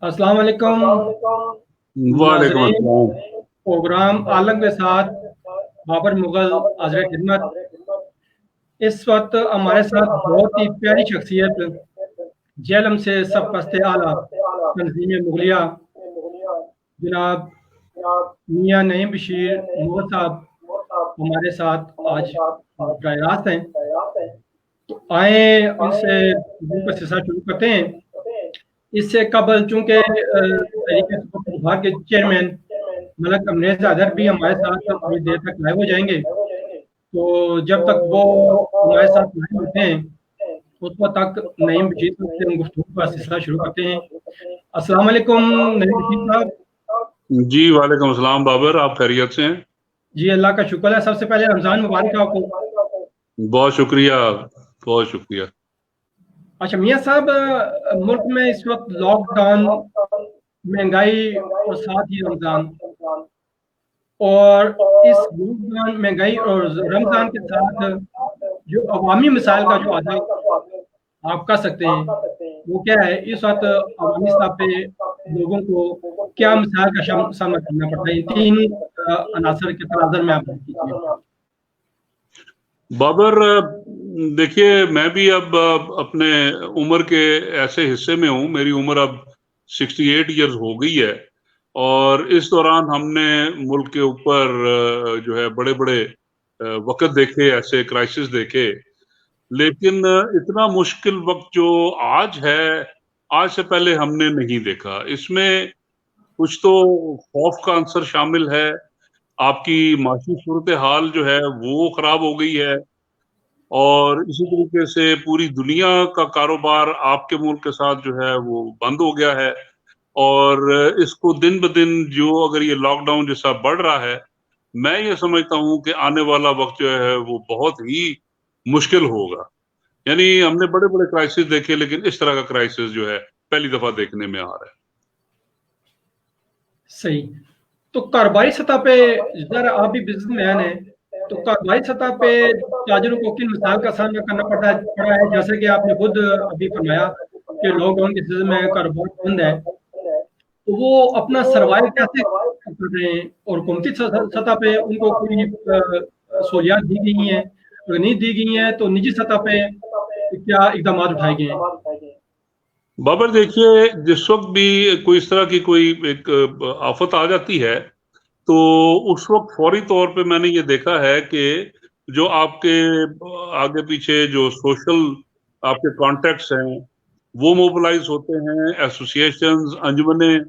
अस्सलाम वालेकुम वालेकुम नाजरीन। अस्सलाम। प्रोग्राम आलम के साथ बाबर मुगल हाज़िर खिदमत। इस वक्त हमारे साथ बहुत ही प्यारी शख्सियत जेलम से सब पस्ते आला तंजीम मुगलिया जनाब मियाँ नईम बशीर मुगल साहब हमारे साथ आज बराह रास्त हैं। तो आए उनसे गुफ्तगू का सिलसिला शुरू करते हैं। इससे कबल चूंकि तहरीक इंसाफ विभाग के चेयरमैन मलक अमरेज अदर भी हमारे साथ थोड़ी देर तक लाइव हो जाएंगे, तो जब तक वो हमारे साथ लाइव होते हैं उस वक्त तक नईम बशीर साहब से हम गुफ्तगू का सिलसिला शुरू करते हैं। अस्सलाम वालेकुम नईम बशीर साहब। जी वालेकुम अस्सलाम बाबर, आप खैरियत से हैं? जी अल्लाह का शुक्र है। सबसे पहले रमज़ान मुबारक है आपको। बहुत शुक्रिया, बहुत शुक्रिया। अच्छा मियाँ साहब, मुल्क में इस वक्त लॉकडाउन, महंगाई और साथ ही रमज़ान, और इस लॉकडाउन, महंगाई और रमज़ान के साथ जो अवामी मिसाइल का जो अदा आप कर सकते हैं वो क्या है? इस वक्त अवामी सतह पे लोगों को क्या मिसाइल का सामना करना पड़ता है? इन तीन अनासर के तनाज़र में आप बात कीजिए। बाबर, देखिए मैं भी अब अपने उम्र के ऐसे हिस्से में हूँ, मेरी उम्र अब 68 ईयर्स हो गई है, और इस दौरान हमने मुल्क के ऊपर जो है बड़े बड़े वक़्त देखे, ऐसे क्राइसिस देखे, लेकिन इतना मुश्किल वक्त जो आज है, आज से पहले हमने नहीं देखा। इसमें कुछ तो खौफ का अंसर शामिल है, आपकी माशी सूरत हाल जो है वो खराब हो गई है, और इसी तरीके से पूरी दुनिया का कारोबार आपके मुल्क के साथ जो है वो बंद हो गया है। और इसको दिन ब दिन जो अगर ये लॉकडाउन जैसा बढ़ रहा है, मैं ये समझता हूँ कि आने वाला वक्त जो है वो बहुत ही मुश्किल होगा। यानी हमने बड़े बड़े क्राइसिस देखे, लेकिन इस तरह का क्राइसिस जो है पहली दफा देखने में आ रहा है। सही। तो कारोबारी सतह पे, ज़रा आप भी बिजनेसमैन हैं, तो कारोबारी सतह पे ताजिरों को किन मिसाइल का सामना करना पड़ा है? जैसे कि आपने खुद अभी फरमाया कि लॉकडाउन के सीजन में कारोबार बंद है, तो वो अपना सर्वाइव कैसे कर रहे हैं? और हुकूमती सतह पे उनको कोई सहूलियात दी गई हैं? अगर नहीं दी गई हैं तो निजी सतह पे क्या इकदाम उठाए गए हैं? बाबर देखिए, जिस वक्त भी कोई इस तरह की कोई एक आफत आ जाती है, तो उस वक्त फौरी तौर पे मैंने ये देखा है कि जो आपके आगे पीछे जो सोशल आपके कॉन्टेक्ट्स हैं वो मोबिलाइज होते हैं, एसोसिएशंस, अंजुमने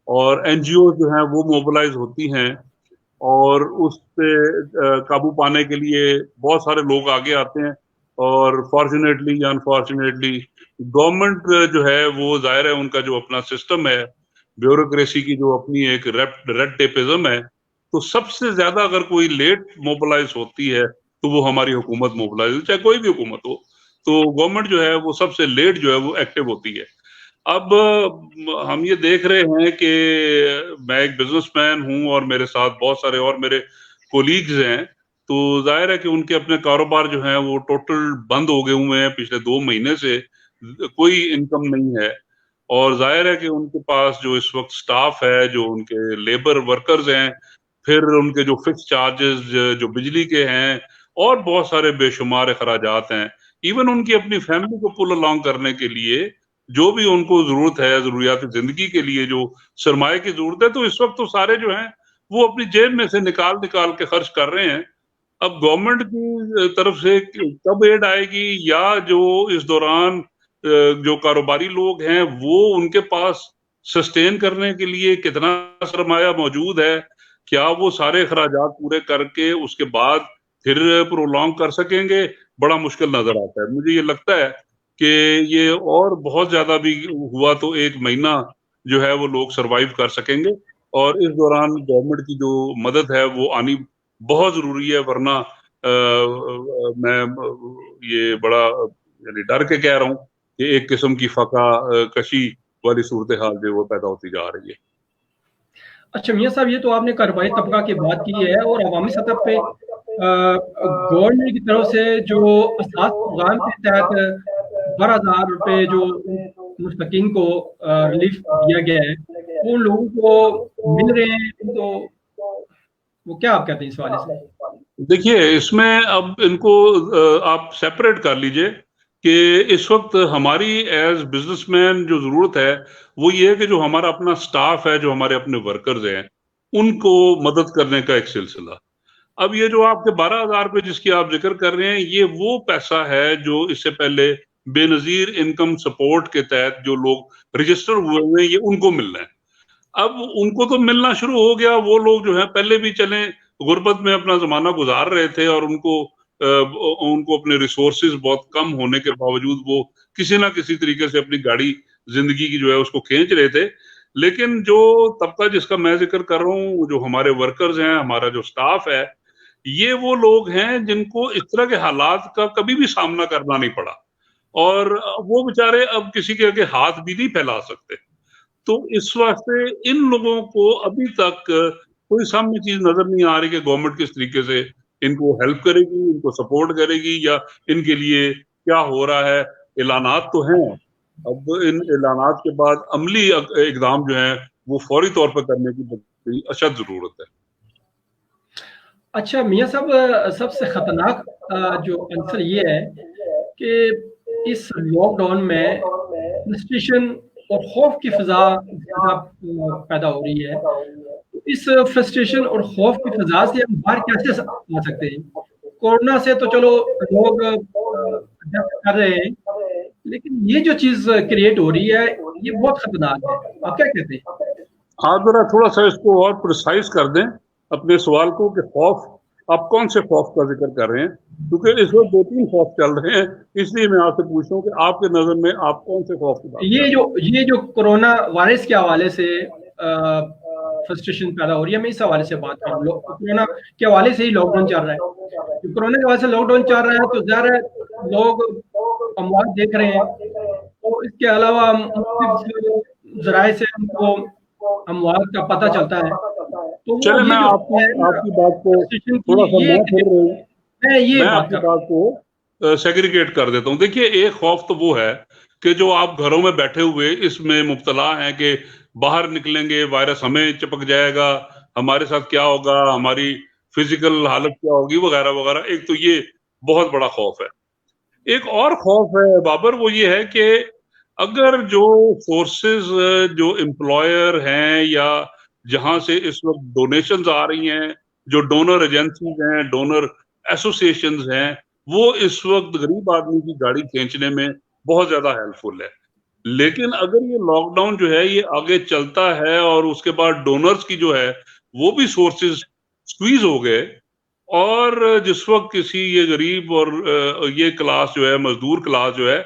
और एनजीओ जो हैं वो मोबिलाइज होती हैं, और उस पे काबू पाने के लिए बहुत सारे लोग आगे आते हैं। और फॉर्चुनेटली या अनफॉर्चुनेटली गवर्नमेंट जो है वो जाहिर है उनका जो अपना सिस्टम है, ब्यूरोक्रेसी की जो अपनी एक रेड टेपिज्म है, तो सबसे ज्यादा अगर कोई लेट मोबिलाइज होती है तो वो हमारी हुकूमत मोबिलाइज, चाहे कोई भी हुकूमत हो, तो गवर्नमेंट जो है वो सबसे लेट जो है वो एक्टिव होती है। अब हम ये देख रहे हैं कि मैं एक बिजनेसमैन हूं और मेरे साथ बहुत सारे और मेरे कोलीग्स हैं, तो जाहिर है कि उनके अपने कारोबार जो हैं वो टोटल बंद हो गए हुए हैं पिछले 2 महीने से, कोई इनकम नहीं है। और जाहिर है कि उनके पास जो इस वक्त स्टाफ है, जो उनके लेबर वर्कर्स हैं, फिर उनके जो फिक्स चार्जेस जो बिजली के हैं, और बहुत सारे बेशुमार अखराजात हैं, इवन उनकी अपनी फैमिली को पुल अलॉन्ग करने के लिए जो भी उनको जरूरत है, जरूरियात जिंदगी के लिए जो सरमाए की जरूरत है, तो इस वक्त तो सारे जो हैं वो अपनी जेब में से निकाल निकाल के खर्च कर रहे हैं। अब गवर्नमेंट की तरफ से कब एड आएगी, या जो इस दौरान जो कारोबारी लोग हैं वो उनके पास सस्टेन करने के लिए कितना सरमाया मौजूद है, क्या वो सारे अखराजात पूरे करके उसके बाद फिर प्रोलॉन्ग कर सकेंगे, बड़ा मुश्किल नजर आता है। मुझे ये लगता है कि ये और बहुत ज्यादा भी हुआ तो 1 महीना जो है वो लोग सरवाइव कर सकेंगे, और इस दौरान गवर्नमेंट की जो मदद है वो आनी बहुत जरूरी है, वरना मैं ये बड़ा यानी डर के कह रहा हूँ कि एक किस्म की फका कशी वाली सूरत हाल जो वो पैदा होती जा रही है। अच्छा मियाँ साहब, ये तो आपने कारोबारी तबका की बात की है, और अवामी सतह पे गवर्नमेंट की तरफ से जो असास प्रोग्राम के तहत 12,000 रुपये जो मुस्तकीन को रिलीफ दिया गया है, वो उन लोगों को मिल रहे हैं, तो वो क्या आप कहते हैं इस हवाले से? देखिए, इसमें अब इनको आप सेपरेट कर लीजिए कि इस वक्त हमारी एज बिजनेसमैन जो जरूरत है वो ये है कि जो हमारा अपना स्टाफ है, जो हमारे अपने वर्कर्स हैं, उनको मदद करने का एक सिलसिला। अब ये जो आपके 12,000 रुपए जिसकी आप जिक्र कर रहे हैं, ये वो पैसा है जो इससे पहले बेनजीर इनकम सपोर्ट के तहत जो लोग रजिस्टर हुए हुए हैं, ये उनको मिलना है। अब उनको तो मिलना शुरू हो गया, वो लोग जो है पहले भी चले गुर्बत में अपना जमाना गुजार रहे थे और उनको अपने रिसोर्सेज बहुत कम होने के बावजूद वो किसी ना किसी तरीके से अपनी गाड़ी जिंदगी की जो है उसको खींच रहे थे। लेकिन जो तबका जिसका मैं जिक्र कर रहा हूँ, जो हमारे वर्कर्स हैं, हमारा जो स्टाफ है, ये वो लोग हैं जिनको इस तरह के हालात का कभी भी सामना करना नहीं पड़ा और वो बेचारे अब किसी के आगे हाथ भी नहीं फैला सकते। तो इस वास्ते इन लोगों को अभी तक कोई सामने चीज नजर नहीं आ रही कि गवर्नमेंट किस तरीके से इनको हेल्प करेगी, इनको सपोर्ट करेगी या इनके लिए क्या हो रहा है। ऐलानात तो हैं, अब इन ऐलानात के बाद अमली इकदाम जो है वो फौरी तौर पर करने की बड़ी अशद जरूरत है। अच्छा मियाँ साहब, सबसे खतरनाक जो आंसर ये है कि इस लॉकडाउन में फ्रस्ट्रेशन और खौफ की फिजा पैदा हो रही है। तो इस फ्रस्ट्रेशन और खौफ की फिजा से हम बाहर कैसे आ सकते हैं? कोरोना से तो चलो लोग अडैप्ट कर रहे हैं, लेकिन ये जो चीज क्रिएट हो रही है ये बहुत खतरनाक है। आप क्या कहते हैं? आप जरा थोड़ा सा इसको और प्रिसाइज कर दें अपने सवाल को कि खौफ, आप कौन से खौफ का जिक्र कर रहे हैं, क्योंकि इस वक्त 2-3 खौफ चल रहे हैं, इसलिए मैं आपसे पूछ रहा हूँ कि आपके नजर में आप कौन से खौफ की बात कर रहे हैं? ये जो कोरोना वायरस के हवाले से फ्रस्ट्रेशन पैदा हो रही है, मैं इस हवाले से बात कर रहा हूँ। कोरोना के हवाले से ही लॉकडाउन चल रहा है। जो कोरोना के हवाले से लॉकडाउन चल रहा है तो ज़्यादा लोग अमवात देख रहे हैं, और इसके अलावा मुख्तलिफ ज़राए से हमको अमवात का पता चलता है। तो चले मैं आपकी बात को थोड़ा सा मैं आपकी बात को सेग्रीगेट कर देता हूँ। देखिए, एक खौफ तो वो है कि जो आप घरों में बैठे हुए इसमें मुब्तला हैं कि बाहर निकलेंगे वायरस हमें चिपक जाएगा, हमारे साथ क्या होगा, हमारी फिजिकल हालत क्या होगी, वगैरह वगैरह। एक तो ये बहुत बड़ा खौफ है। एक और खौफ है बाबर, वो ये है कि अगर जो फोर्सेस, जो एम्प्लॉयर हैं या जहां से इस वक्त डोनेशंस आ रही हैं, जो डोनर एजेंसीज हैं, डोनर एसोसिएशंस हैं, वो इस वक्त गरीब आदमी की गाड़ी खींचने में बहुत ज्यादा हेल्पफुल है। लेकिन अगर ये लॉकडाउन जो है ये आगे चलता है और उसके बाद डोनर्स की जो है वो भी सोर्सेज स्क्वीज हो गए, और जिस वक्त किसी ये गरीब और ये क्लास जो है, मजदूर क्लास जो है,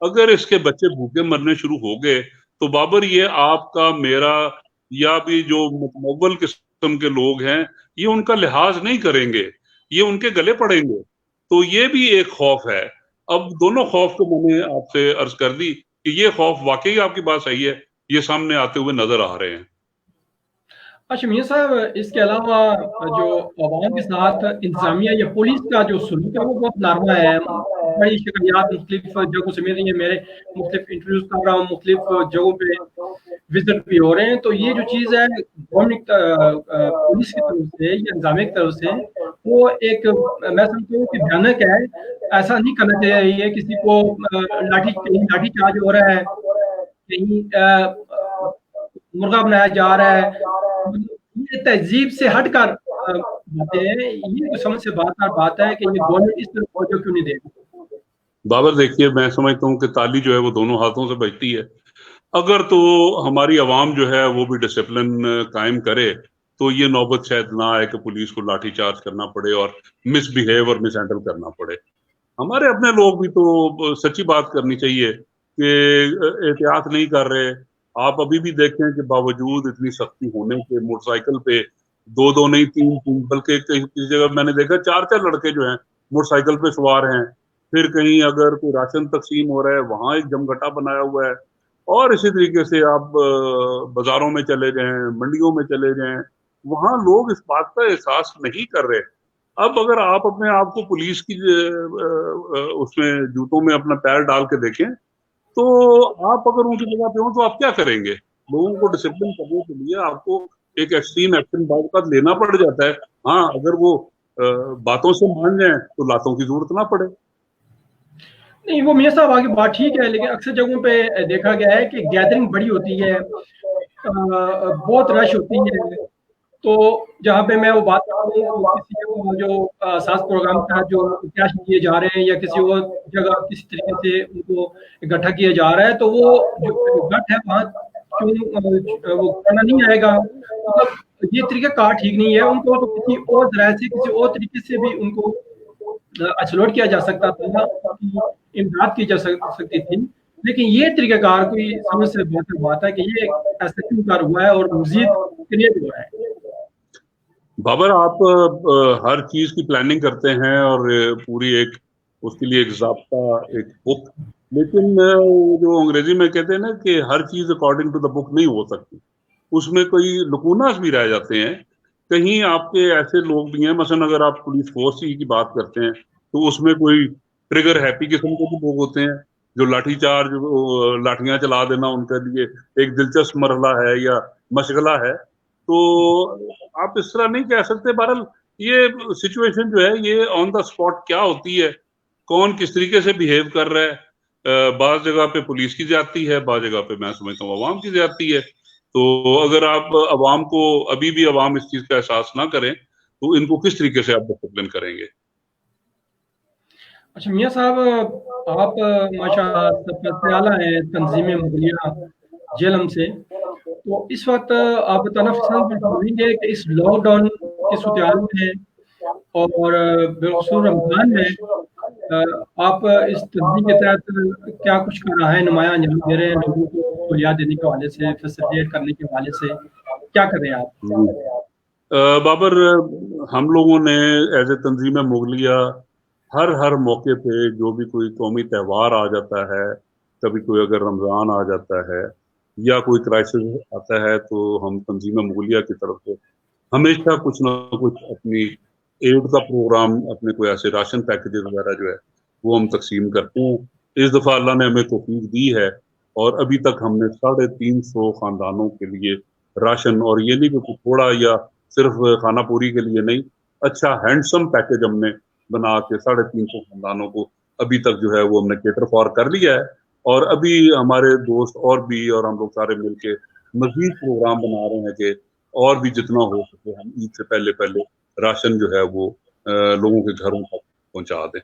अगर इसके बच्चे भूखे मरने शुरू हो गए, तो बाबर ये आपका, मेरा या भी जो मुतमव्वल किस्म के लोग हैं, ये उनका लिहाज नहीं करेंगे, ये उनके गले पड़ेंगे। तो ये भी एक खौफ है। अब दोनों खौफ को मैंने आपसे अर्ज कर दी कि ये खौफ वाकई आपकी बात सही है, ये सामने आते हुए नजर आ रहे हैं। अच्छा मियां साहब, इसके अलावा जो अवाम के साथ इंतजामिया या पुलिस का जो सलूक है वो बहुत नारमा है। बड़ी शिकायत मुख्तलिफ जगहों से मिल रही है, मेरे मुख्तलिफ इंटरव्यूज कर रहा हूँ, मुख्तलिफ जगहों पे विजिट भी हो रहे हैं। तो ये जो चीज़ है गवर्नमेंट पुलिस की तरफ से या इंतजामिया की तरफ से, वो एक मैं समझता हूँ कि भयानक है। ऐसा नहीं करना चाहिए। किसी को लाठी चार्ज हो रहा है, कहीं मुर्गा बनाया जा रहा है, ये तहजीब से हटकर बातें हैं। ये तो समझ से बात है कि ये गवर्नमेंट इस तरह तवज्जो क्यों नहीं दे रही? बाबर देखिए, मैं समझता हूँ कि ताली जो है वो दोनों हाथों से बजती है। अगर तो हमारी आवाम जो है वो भी डिसिप्लिन कायम करे तो ये नौबत शायद ना आए कि पुलिस को लाठी चार्ज करना पड़े और मिसबिहेव और मिसहैंडल करना पड़े। हमारे अपने लोग भी तो सच्ची बात करनी चाहिए कि एहतियात नहीं कर रहे। आप अभी भी देखें कि बावजूद इतनी सख्ती होने के मोटरसाइकिल पे 2-2 नहीं 3-3 बल्कि किसी जगह मैंने देखा 4-4 लड़के जो हैं मोटरसाइकिल पे सवार हैं। फिर कहीं अगर कोई राशन तकसीम हो रहा है वहां एक जमघटा बनाया हुआ है, और इसी तरीके से आप बाजारों में चले जाएं, मंडियों में चले जाएं, वहां लोग इस बात का एहसास नहीं कर रहे। अब अगर आप अपने आप को पुलिस की उसमें जूतों में अपना पैर डाल के देखें تو आप अगर उनकी जगह पे हो तो आप क्या करेंगे? लोगों को डिसिप्लिन करने के लिए आपको एक एक्सट्रीम एक्शन बाद का लेना पड़ जाता है। हाँ, अगर वो बातों से मान जाए तो लातों की जरूरत ना पड़े। नहीं, वो मियाँ साहब आपकी बात ठीक है, लेकिन अक्सर जगहों पे देखा गया है कि गैदरिंग बड़ी होती है, बहुत रश होती है, तो जहाँ पे मैं वो बात कर रहा हूँ वो किसी को जो सास प्रोग्राम के तहत जो कैश दिए जा रहे हैं या किसी और जगह किसी तरीके से उनको इकट्ठा किया जा रहा है, तो वो जो गट है वहाँ क्यों वो करना नहीं आएगा, मतलब ये तरीका कार ठीक नहीं है। उनको तो किसी और तरह से किसी और तरीके से भी उनको एक्सप्लोर किया जा सकता था, उनकी इमदाद की जा सकती थी, लेकिन ये तरीकाकार कोई समझ से बेहतर बात है कि ये ऐसा क्यों कार हुआ है और मजीद क्रिएट हुआ है। बाबर, आप हर चीज की प्लानिंग करते हैं और पूरी एक उसके लिए एक ज़ाब्ता, एक बुक, लेकिन जो अंग्रेजी में कहते हैं ना कि हर चीज अकॉर्डिंग टू द बुक नहीं हो सकती, उसमें कोई लुकुनास भी रह जाते हैं। कहीं आपके ऐसे लोग भी हैं, मसलन अगर आप पुलिस फोर्स की बात करते हैं तो उसमें कोई ट्रिगर हैप्पी किस्म के भी लोग होते हैं जो लाठीचार्ज, लाठियां चला देना उनके लिए एक दिलचस्प मरहला है या मशगला है। तो आप इस तरह नहीं कह सकते। बहरहाल ये सिचुएशन जो है ये ऑन द स्पॉट क्या होती है, कौन किस तरीके से बिहेव कर रहा है, बाज़ जगह पे पुलिस की ज्यादती है, बाज़ जगह पे मैं समझता हूँ अवाम की ज्यादती है। तो अगर आप अवाम को अभी भी अवाम इस चीज का एहसास ना करें तो इनको किस तरीके से आप डिसिप्लिन करेंगे? अच्छा मियाँ साहब, आप माशाअल्लाह सबसे आला हैं तंजीम मुगलिया जेलम से, तो इस वक्त आप बताना पसंद करेंगे कि इस लॉकडाउन की सूरत में और बिलखुसूस रमजान में आप इस तंजीम के तहत क्या कुछ कर रहा है, नुमाया अंजाम दे रहे हैं लोगों को सहूलियात देने के हवाले से, फैसिलिटेट करने के हवाले से, क्या कर रहे हैं आप? बाबर, हम लोगों ने एज ए तंजीम मुगलिया हर मौके पे जो भी कोई कौमी त्यौहार आ जाता है, कभी कोई अगर रमज़ान आ जाता है या कोई क्राइसिस आता है, तो हम तंजीम मुगलिया की तरफ से हमेशा कुछ ना कुछ अपनी एड का प्रोग्राम, अपने कोई ऐसे राशन पैकेजेस वगैरह जो है वो हम तकसीम करते हैं। इस दफ़ा अल्लाह ने हमें तौफीक दी है और अभी तक हमने 350 खानदानों के लिए राशन, और ये नहीं कि कुछ थोड़ा या सिर्फ खाना पूरी के लिए नहीं, अच्छा हैंडसम पैकेज हमने बना के 350 खानदानों को अभी तक जो है वो हमने केटर फॉर कर लिया है। और अभी हमारे दोस्त और भी और हम लोग सारे मिलके मजीद प्रोग्राम बना रहे हैं कि और भी जितना हो सके हम ईद से पहले पहले राशन जो है वो लोगों के घरों तक पहुंचा दें।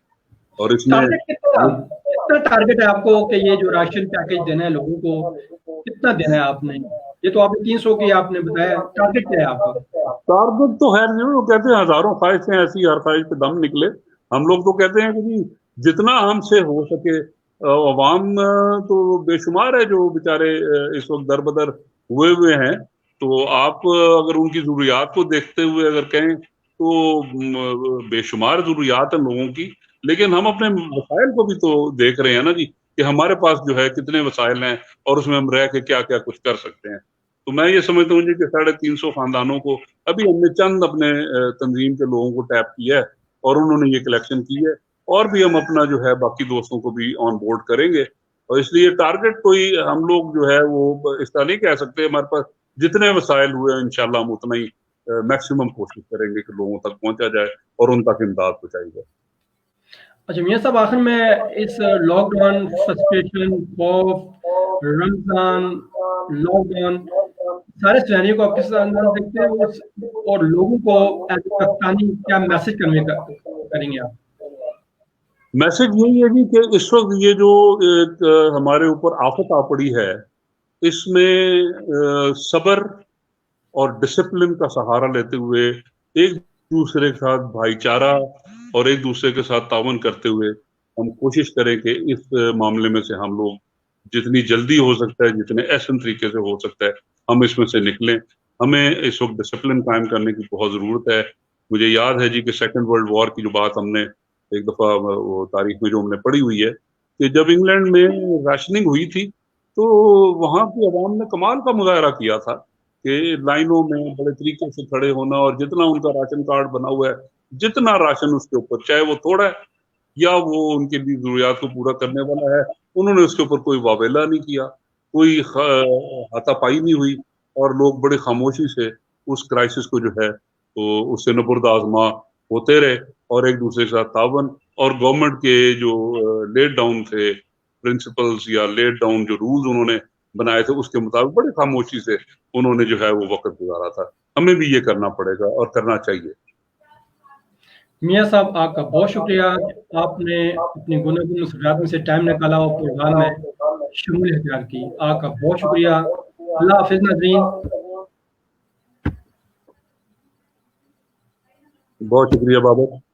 और इसमें टारगेट कितना टारगेट है आपको कि ये जो राशन पैकेज देना है लोगों को, कितना देना है आपने? ये तो आपने 300 की आपने बताया, टारगेट क्या है आपका? टारगेट तो खैर नहीं, वो कहते हैं हजारों ख्वाहिशें ऐसी, हर ख्वाहिश पे दम निकले। हम लोग तो कहते हैं कि जी जितना हमसे हो सके, अवाम तो बेशुमार है जो बेचारे इस वक्त दरबदर हुए हैं। तो आप अगर उनकी जरूरियात को देखते हुए अगर कहें तो बेशुमार जरूरियात है लोगों की, लेकिन हम अपने वसाइल को भी तो देख रहे हैं ना जी, कि हमारे पास जो है कितने वसाइल हैं और उसमें हम रह के क्या क्या कुछ कर सकते हैं। तो मैं ये समझता हूँ जी कि 350 खानदानों को अभी हमने चंद अपने तंजीम के लोगों को टैप किया है और उन्होंने ये कलेक्शन की है, और भी हम अपना जो है बाकी दोस्तों को भी ऑन बोर्ड करेंगे। और इसलिए टारगेट कोई हम लोग जो है वो इस तरह नहीं कह सकते। हमारे पास जितने वसाइल हुए इंशाल्लाह हम उतना ही मैक्सिमम कोशिश करेंगे कि लोगों तक पहुंचा जाए और उन तक इमदाद पहुंचाई जाए। अच्छा मियाँ साहब, आखिर में इस लॉकडाउन, फ्रस्ट्रेशन, खौफ, रमजान, लॉकडाउन, सारे सिनेरियो को आप किस अंदाज से देखते हैं और लोगों को एज ए पाकिस्तानी क्या मैसेज करेंगे आप? मैसेज यही है जी कि इस वक्त ये जो एक हमारे ऊपर आफत आ पड़ी है, इसमें सब्र और डिसिप्लिन का सहारा लेते हुए एक दूसरे के साथ भाईचारा और एक दूसरे के साथ तावन करते हुए हम कोशिश करें कि इस मामले में से हम लोग जितनी जल्दी हो सकता है, जितने ऐसे तरीके से हो सकता है, हम इसमें से निकलें। हमें इस वक्त डिसिप्लिन कायम करने की बहुत ज़रूरत है। मुझे याद है जी कि सेकेंड वर्ल्ड वॉर की जो बात हमने एक दफ़ा वो तारीख में जो हमने पढ़ी हुई है कि जब इंग्लैंड में राशनिंग हुई थी तो वहाँ की आवाम ने कमाल का मुजाहरा किया था कि लाइनों में बड़े तरीके से खड़े होना, और जितना उनका राशन कार्ड बना हुआ है, जितना राशन उसके ऊपर, चाहे वो थोड़ा है یا وہ ان کے لیے ضروریات کو پورا کرنے والا ہے، انہوں نے اس کے اوپر کوئی واویلا نہیں کیا، کوئی ہاتھا پائی نہیں ہوئی، اور لوگ بڑے خاموشی سے اس کرائسس کو جو ہے تو اس سے نبرد آزما ہوتے رہے، اور ایک دوسرے کے ساتھ تعاون، اور گورنمنٹ کے جو لیٹ ڈاؤن تھے پرنسپلز یا لیٹ ڈاؤن جو رولز انہوں نے بنائے تھے اس کے مطابق بڑے خاموشی سے انہوں نے جو ہے وہ وقت گزارا تھا. ہمیں بھی یہ کرنا پڑے گا اور کرنا چاہیے. میاں صاحب آپ کا بہت شکریہ، آپ نے اپنی گناگن مصروفیات میں سے ٹائم نکالا اور پروگرام میں شمولیت اختیار کی. آپ کا بہت شکریہ. اللہ حافظ ناظرین. بہت شکریہ بابر.